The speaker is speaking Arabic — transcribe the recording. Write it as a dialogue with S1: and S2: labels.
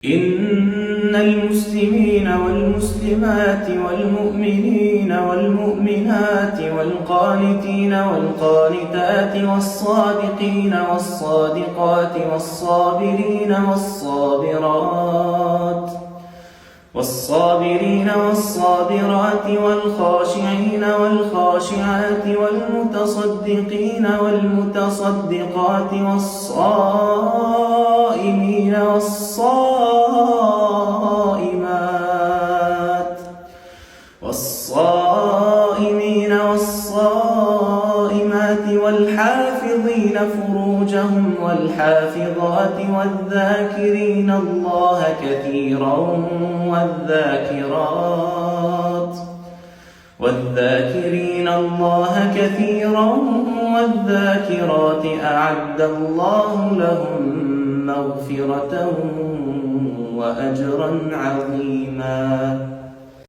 S1: إن المسلمين والمسلمات والمؤمنين والمؤمنات والقانتين والقانتات والصادقين والصادقات والصابرين والصابرات والخاشعين والخاشعات والمتصدقين والمتصدقات والصائمين والصائمات والحافظين فروجهم والحافظات والذاكرين الله كثيرا والذاكرات أعد الله لهم مغفرة وأجرا عظيما.